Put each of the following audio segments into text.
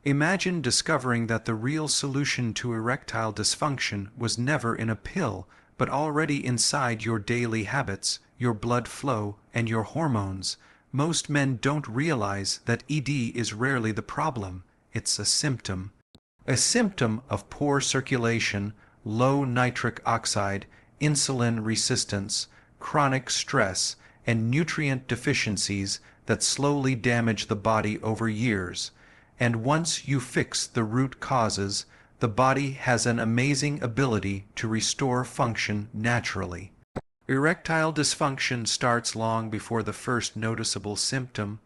Imagine discovering that the real solution to erectile dysfunction was never in a pill, but already inside your daily habits, your blood flow, and your hormones. Most men don't realize that ED is rarely the problem, it's a symptom. A symptom of poor circulation, low nitric oxide, insulin resistance, chronic stress, and nutrient deficiencies that slowly damage the body over years. And once you fix the root causes, the body has an amazing ability to restore function naturally. Erectile dysfunction starts long before the first noticeable symptom.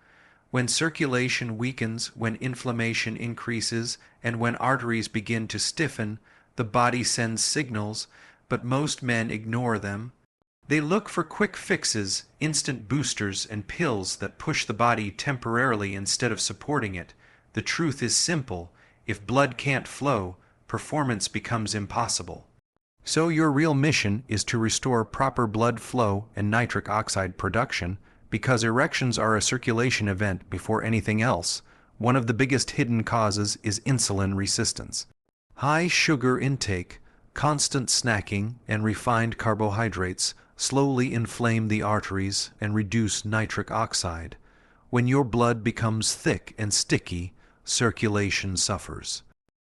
When circulation weakens, when inflammation increases, and when arteries begin to stiffen, the body sends signals, but most men ignore them. They look for quick fixes, instant boosters, and pills that push the body temporarily instead of supporting it. The truth is simple: if blood can't flow, performance becomes impossible. So your real mission is to restore proper blood flow and nitric oxide production, because erections are a circulation event before anything else. One of the biggest hidden causes is insulin resistance. High sugar intake, constant snacking, and refined carbohydrates slowly inflame the arteries and reduce nitric oxide. When your blood becomes thick and sticky, circulation suffers.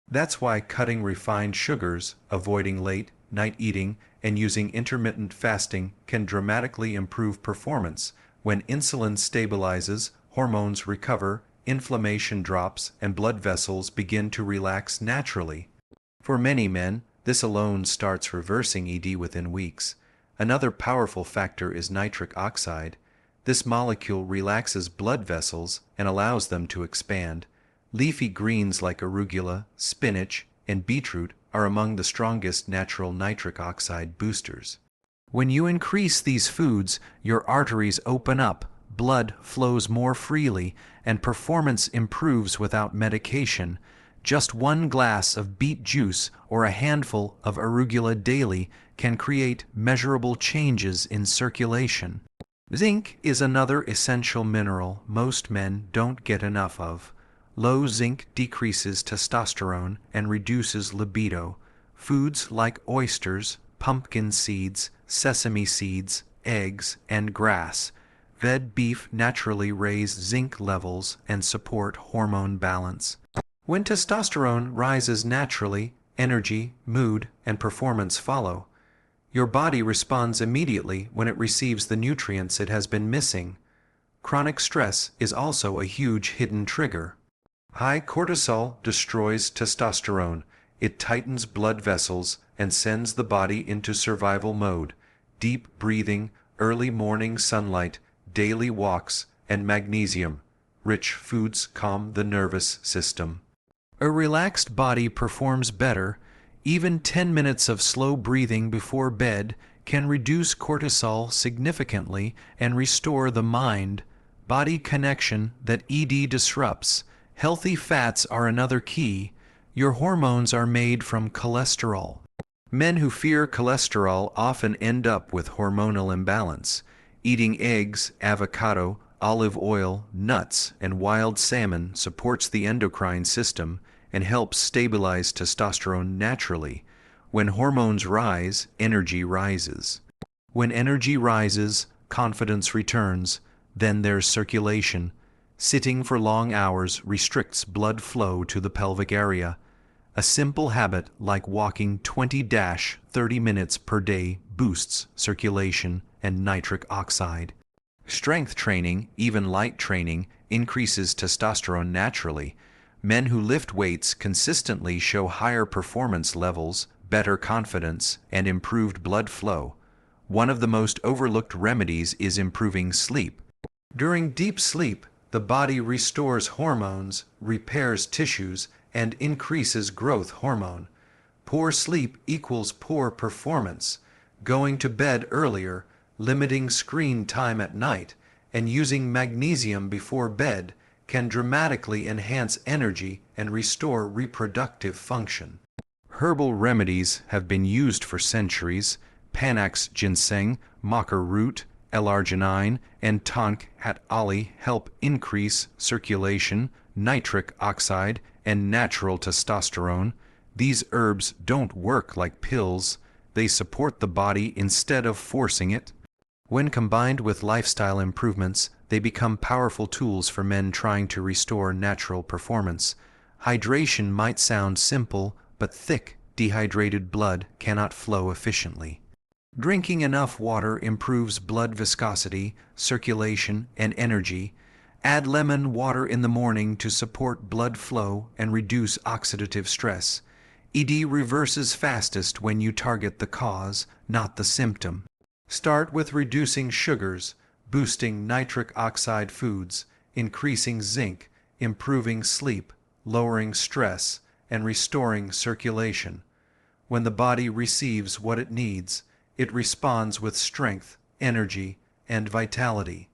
That's why cutting refined sugars, avoiding late night eating, and using intermittent fasting can dramatically improve performance. When insulin stabilizes, hormones recover, inflammation drops, and blood vessels begin to relax naturally. For many men, this alone starts reversing ED within weeks. Another powerful factor is nitric oxide. This molecule relaxes blood vessels and allows them to expand. Leafy greens like arugula, spinach, and beetroot are among the strongest natural nitric oxide boosters. When you increase these foods, your arteries open up, blood flows more freely, and performance improves without medication. Just one glass of beet juice or a handful of arugula daily can create measurable changes in circulation. Zinc is another essential mineral most men don't get enough of. Low zinc decreases testosterone and reduces libido. Foods like oysters, pumpkin seeds, sesame seeds, eggs, and grass-fed beef naturally raise zinc levels and support hormone balance. When testosterone rises naturally, energy, mood, and performance follow. Your body responds immediately when it receives the nutrients it has been missing. Chronic stress is also a huge hidden trigger. High cortisol destroys testosterone. It tightens blood vessels and sends the body into survival mode. Deep breathing, early morning sunlight, daily walks, and magnesium-rich foods calm the nervous system. A relaxed body performs better. Even 10 minutes of slow breathing before bed can reduce cortisol significantly and restore the mind-body connection that ED disrupts. Healthy fats are another key. Your hormones are made from cholesterol. Men who fear cholesterol often end up with hormonal imbalance. Eating eggs, avocado, olive oil, nuts, and wild salmon supports the endocrine system and helps stabilize testosterone naturally. When hormones rise, energy rises. When energy rises, confidence returns. Then there's circulation. Sitting for long hours restricts blood flow to the pelvic area. A simple habit like walking 20-30 minutes per day boosts circulation and nitric oxide. Strength training, even light training, increases testosterone naturally. Men who lift weights consistently show higher performance levels, better confidence, and improved blood flow. One of the most overlooked remedies is improving sleep. During deep sleep, the body restores hormones, repairs tissues, and increases growth hormone. Poor sleep equals poor performance. Going to bed earlier, limiting screen time at night, and using magnesium before bed can dramatically enhance energy and restore reproductive function. Herbal remedies have been used for centuries. Panax ginseng, maca root, L-arginine, and tank hat ali help increase circulation, nitric oxide, and natural testosterone. These herbs don't work like pills, they support the body instead of forcing it. When combined with lifestyle improvements, they become powerful tools for men trying to restore natural performance. Hydration might sound simple, but thick, dehydrated blood cannot flow efficiently. Drinking enough water improves blood viscosity, circulation, and energy. Add lemon water in the morning to support blood flow and reduce oxidative stress. ED reverses fastest when you target the cause, not the symptom. Start with reducing sugars, boosting nitric oxide foods, increasing zinc, improving sleep, lowering stress, and restoring circulation. When the body receives what it needs, it responds with strength, energy, and vitality.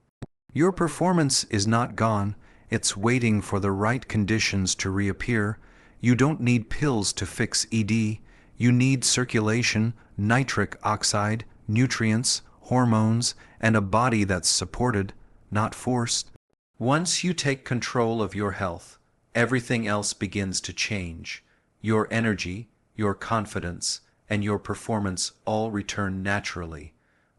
Your performance is not gone, it's waiting for the right conditions to reappear. You don't need pills to fix ED, you need circulation, nitric oxide, nutrients, hormones, and a body that's supported, not forced. Once you take control of your health, everything else begins to change. Your energy, your confidence, and your performance all return naturally.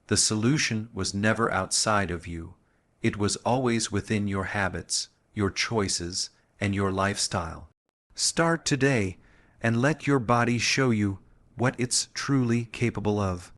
The solution was never outside of you. It was always within your habits, your choices, and your lifestyle. Start today and let your body show you what it's truly capable of.